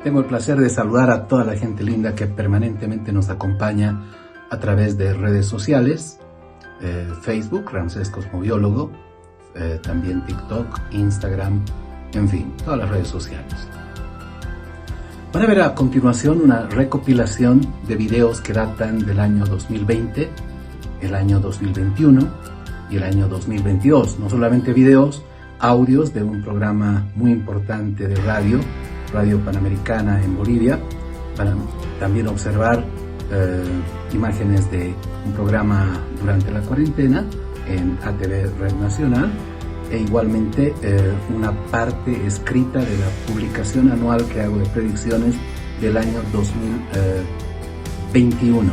Tengo el placer de saludar a toda la gente linda que permanentemente nos acompaña a través de redes sociales, Facebook, Ramsés Cosmobiólogo, también TikTok, Instagram, en fin, todas las redes sociales. Van a ver a continuación una recopilación de videos que datan del año 2020, el año 2021 y el año 2022. No solamente videos, audios de un programa muy importante de Radio Panamericana en Bolivia. Van a también observar imágenes de un programa durante la cuarentena en ATV Red Nacional e igualmente una parte escrita de la publicación anual que hago de predicciones del año 2021.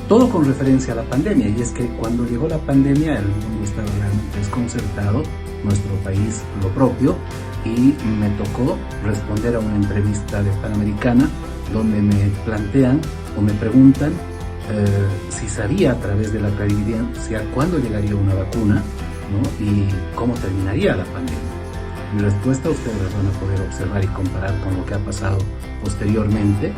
Todo con referencia a la pandemia, y es que cuando llegó la pandemia el mundo estaba realmente desconcertado, nuestro país lo propio, y me tocó responder a una entrevista de Panamericana donde me plantean o me preguntan si sabía a través de la clarividencia cuándo llegaría una vacuna, ¿no? Y cómo terminaría la pandemia. Mi respuesta ustedes van a poder observar y comparar con lo que ha pasado posteriormente.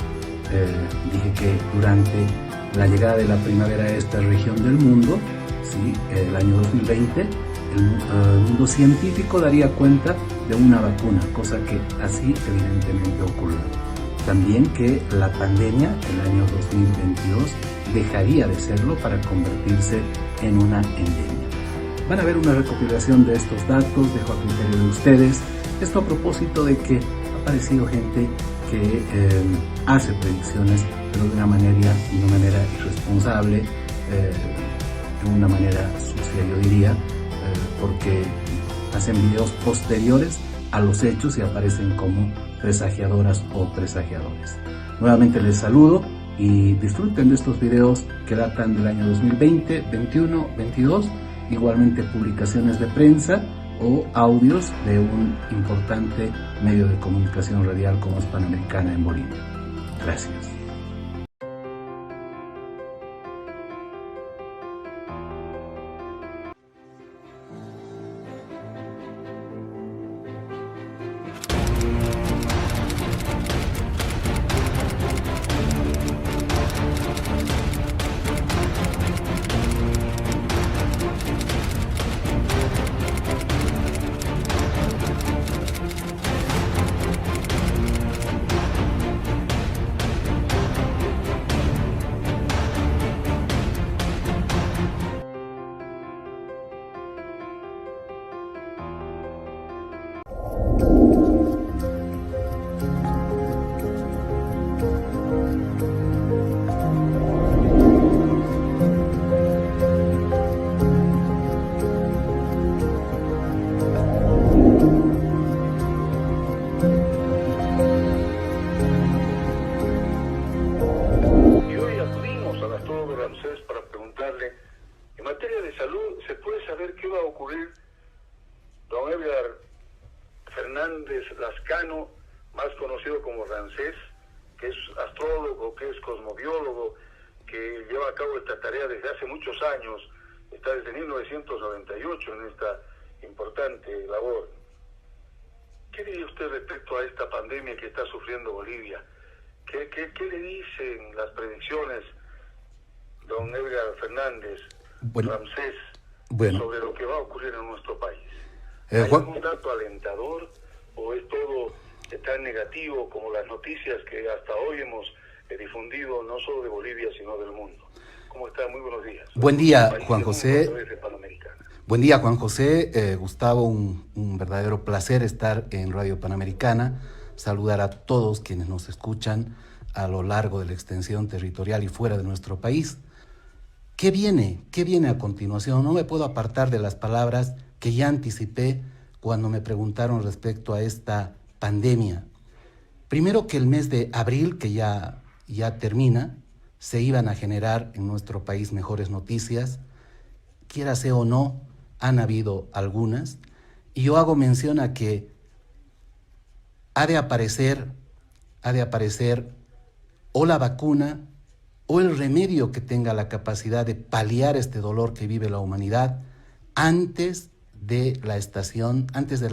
Dije que durante la llegada de la primavera a esta región del mundo, ¿sí? El año 2020, el mundo científico daría cuenta de una vacuna, cosa que así evidentemente ocurrió. También que la pandemia, el año 2022, dejaría de serlo para convertirse en una endemia. Van a ver una recopilación de estos datos, dejo a criterio de ustedes. Esto a propósito de que ha aparecido gente que hace predicciones, pero de una manera irresponsable, de una manera sucia, yo diría, porque hacen videos posteriores a los hechos y aparecen como presagiadoras o presagiadores. Nuevamente les saludo y disfruten de estos videos que datan del año 2020, 21, 22, igualmente publicaciones de prensa o audios de un importante medio de comunicación radial como es Panamericana en Bolivia. Gracias. Para preguntarle, en materia de salud, ¿se puede saber qué va a ocurrir? Don Edgar Fernández Lascano, más conocido como Ramsés, que es astrólogo, que es cosmobiólogo, que lleva a cabo esta tarea desde hace muchos años, está desde 1998 en esta importante labor. ¿Qué diría usted respecto a esta pandemia que está sufriendo Bolivia? ¿Qué le dicen las predicciones, don Edgar Fernández, Ramsés, sobre lo que va a ocurrir en nuestro país? ¿Hay algún dato alentador o es todo tan negativo como las noticias que hasta hoy hemos difundido, no solo de Bolivia, sino del mundo? ¿Cómo está? Muy buenos días. Buen día, Juan José. Buen día, Juan José. Gustavo, un verdadero placer estar en Radio Panamericana. Saludar a todos quienes nos escuchan a lo largo de la extensión territorial y fuera de nuestro país. ¿Qué viene? ¿Qué viene a continuación? No me puedo apartar de las palabras que ya anticipé cuando me preguntaron respecto a esta pandemia. Primero, que el mes de abril, que ya termina, se iban a generar en nuestro país mejores noticias. Quiera sea o no, han habido algunas. Y yo hago mención a que ha de aparecer o la vacuna o el remedio que tenga la capacidad de paliar este dolor que vive la humanidad antes de la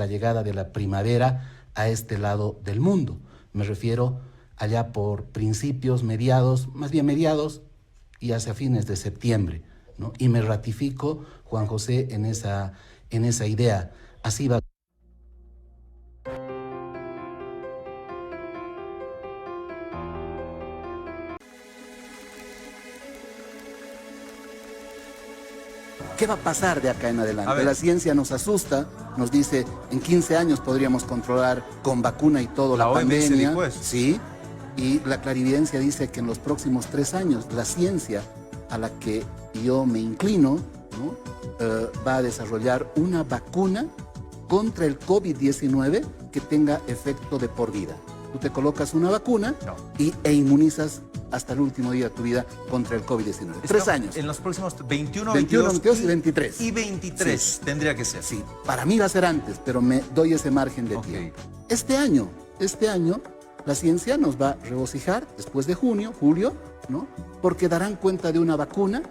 llegada de la primavera a este lado del mundo. Me refiero allá por principios, mediados, más bien mediados y hacia fines de septiembre, ¿no? Y me ratifico, Juan José, en esa idea. Así va. ¿Qué va a pasar de acá en adelante? La ciencia nos asusta, nos dice, en 15 años podríamos controlar con vacuna y todo la pandemia. Sí, y la clarividencia dice que en los próximos 3 años la ciencia a la que yo me inclino, ¿no? Va a desarrollar una vacuna contra el COVID-19 que tenga efecto de por vida. Tú te colocas una vacuna e inmunizas hasta el último día de tu vida contra el COVID-19. 3 años. En los próximos 21, 22 y 23. Y 23 sí. Tendría que ser. Sí, para mí va a ser antes, pero me doy ese margen de tiempo. Este año, la ciencia nos va a regocijar después de julio, ¿no? Porque darán cuenta de una vacuna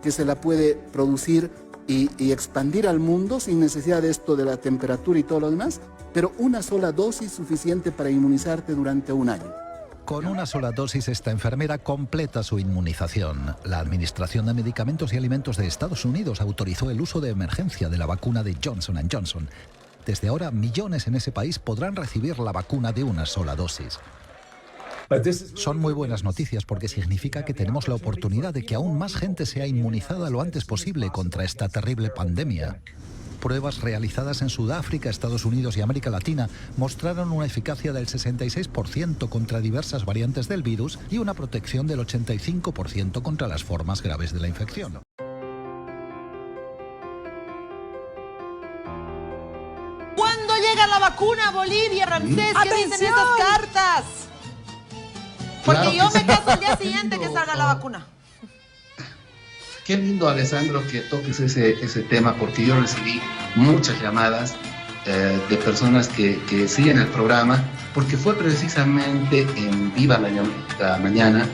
que se la puede producir y expandir al mundo sin necesidad de esto de la temperatura y todo lo demás, pero una sola dosis suficiente para inmunizarte durante 1 año. Con una sola dosis, esta enfermera completa su inmunización. La Administración de Medicamentos y Alimentos de Estados Unidos autorizó el uso de emergencia de la vacuna de Johnson & Johnson. Desde ahora, millones en ese país podrán recibir la vacuna de una sola dosis. Son muy buenas noticias porque significa que tenemos la oportunidad de que aún más gente sea inmunizada lo antes posible contra esta terrible pandemia. Pruebas realizadas en Sudáfrica, Estados Unidos y América Latina mostraron una eficacia del 66% contra diversas variantes del virus y una protección del 85% contra las formas graves de la infección. ¿Cuándo llega la vacuna a Bolivia, Ramsés? ¿Qué dicen estas cartas? Porque claro, yo me caso el día siguiente que salga la vacuna. Qué lindo, Alessandro, que toques ese tema, porque yo recibí muchas llamadas de personas que siguen el programa, porque fue precisamente en Viva la Mañana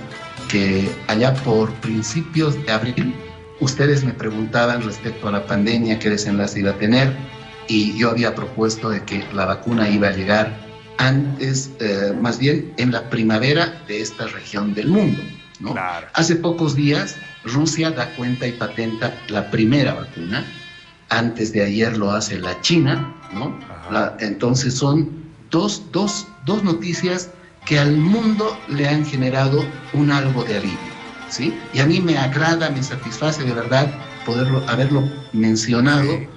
que allá por principios de abril ustedes me preguntaban respecto a la pandemia, qué desenlace iba a tener, y yo había propuesto de que la vacuna iba a llegar antes, más bien en la primavera de esta región del mundo, ¿no? Claro. Hace pocos días Rusia da cuenta y patenta la primera vacuna. Antes de ayer lo hace la China, ¿no? Entonces son dos noticias que al mundo le han generado un algo de alivio, ¿sí? Y a mí me agrada, me satisface de verdad haberlo mencionado.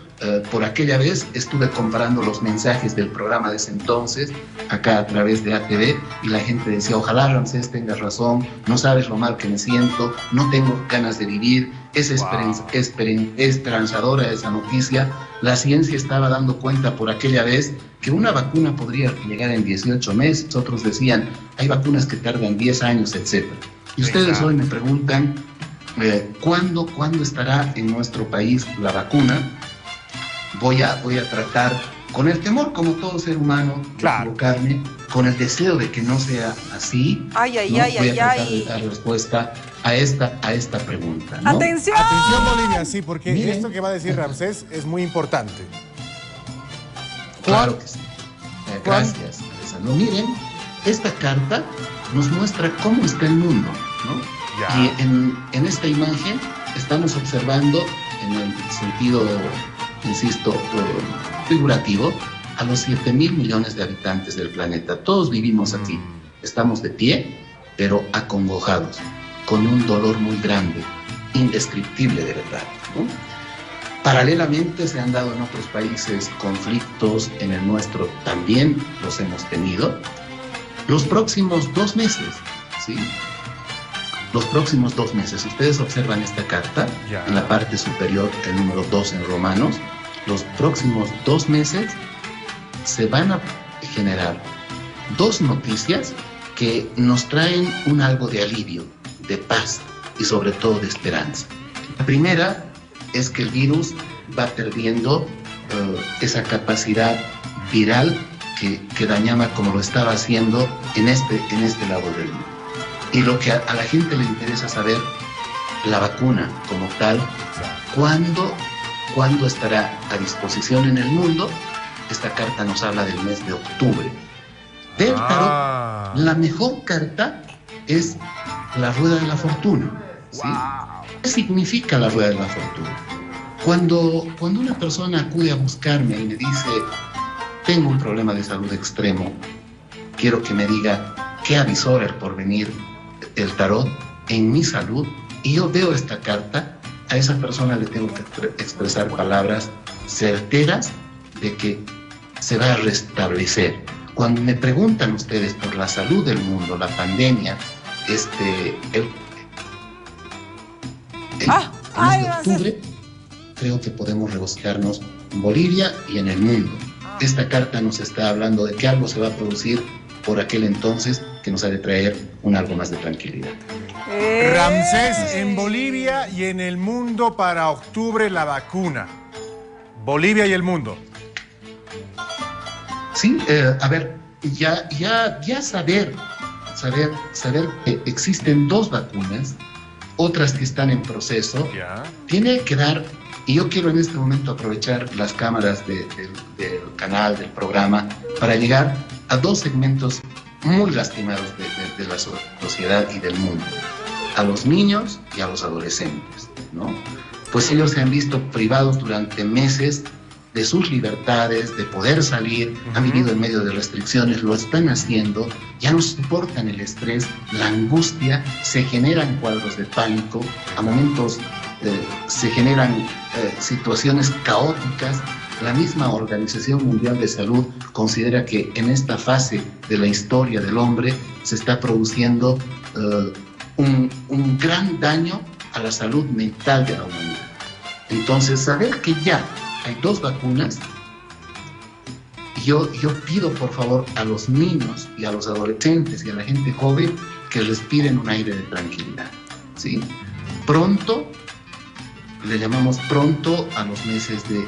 Por aquella vez estuve comparando los mensajes del programa de ese entonces, acá a través de ATV, y la gente decía, ojalá Ramsés tengas razón, no sabes lo mal que me siento, no tengo ganas de vivir, es esperanzadora esa noticia. La ciencia estaba dando cuenta por aquella vez que una vacuna podría llegar en 18 meses, otros decían, hay vacunas que tardan 10 años, etc. Y ustedes hoy me preguntan, ¿cuándo estará en nuestro país la vacuna? Voy a tratar, con el temor como todo ser humano, de equivocarme, con el deseo de que no sea así, voy a tratar de dar respuesta a esta pregunta, ¿no? ¡Atención! Atención, Bolivia, sí, porque miren, esto que va a decir Ramsés es muy importante. Claro que sí. Gracias, Alessandro. Miren, esta carta nos muestra cómo está el mundo, ¿no? Y en esta imagen estamos observando, en el sentido, insisto, figurativo, a los 7.000 millones de habitantes del planeta. Todos vivimos aquí. Estamos de pie, pero acongojados, con un dolor muy grande, indescriptible de verdad, ¿no? Paralelamente se han dado en otros países conflictos, en el nuestro también los hemos tenido. Los próximos 2 meses, ¿sí? Los próximos 2 meses, ustedes observan esta carta, en la parte superior, el número 2 en romanos, los próximos 2 meses se van a generar 2 noticias que nos traen un algo de alivio, de paz y sobre todo de esperanza. La primera es que el virus va perdiendo esa capacidad viral que dañaba como lo estaba haciendo en este lado del mundo. Y lo que a la gente le interesa saber, la vacuna como tal, ¿cuándo estará a disposición en el mundo? Esta carta nos habla del mes de octubre. Del tarot, la mejor carta es la rueda de la fortuna. ¿Sí? ¿Qué significa la rueda de la fortuna? Cuando una persona acude a buscarme y me dice, tengo un problema de salud extremo, quiero que me diga qué avisora el porvenir, el tarot, en mi salud, y yo veo esta carta, a esa persona le tengo que expresar palabras certeras de que se va a restablecer. Cuando me preguntan ustedes por la salud del mundo, la pandemia, el mes de octubre, creo que podemos rebuscarnos en Bolivia y en el mundo. Esta carta nos está hablando de que algo se va a producir por aquel entonces que nos ha de traer un algo más de tranquilidad. Ramsés, en Bolivia y en el mundo para octubre la vacuna. Bolivia y el mundo. Sí, a ver, ya saber que existen 2 vacunas, otras que están en proceso, tiene que dar, y yo quiero en este momento aprovechar las cámaras del canal, del programa, para llegar a 2 segmentos muy lastimados de la sociedad y del mundo, a los niños y a los adolescentes, ¿no? Pues ellos se han visto privados durante meses de sus libertades, de poder salir, han vivido en medio de restricciones, lo están haciendo, ya no soportan el estrés, la angustia, se generan cuadros de pánico, a momentos se generan situaciones caóticas. La misma Organización Mundial de Salud considera que en esta fase de la historia del hombre se está produciendo un gran daño a la salud mental de la humanidad. Entonces, saber que ya hay 2 vacunas, yo pido por favor a los niños y a los adolescentes y a la gente joven que respiren un aire de tranquilidad, ¿sí? Pronto, le llamamos pronto a los meses de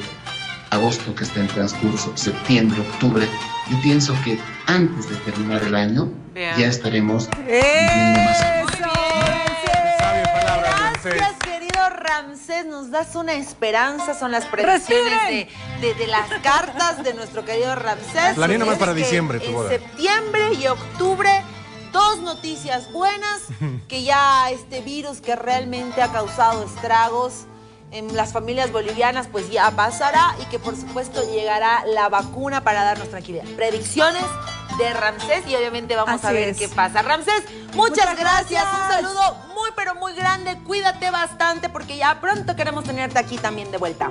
agosto que está en transcurso, septiembre, octubre. Yo pienso que antes de terminar el año ya estaremos viviendo más. Gracias, querido Ramsés, nos das una esperanza, son las predicciones de las cartas de nuestro querido Ramsés. Planea más para diciembre tu boda. En septiembre y octubre, 2 noticias buenas, que ya este virus que realmente ha causado estragos en las familias bolivianas, pues ya pasará, y que por supuesto llegará la vacuna para darnos tranquilidad. Predicciones de Ramsés, y obviamente vamos a ver qué pasa. Ramsés, muchas gracias. Un saludo muy pero muy grande. Cuídate bastante porque ya pronto queremos tenerte aquí también de vuelta.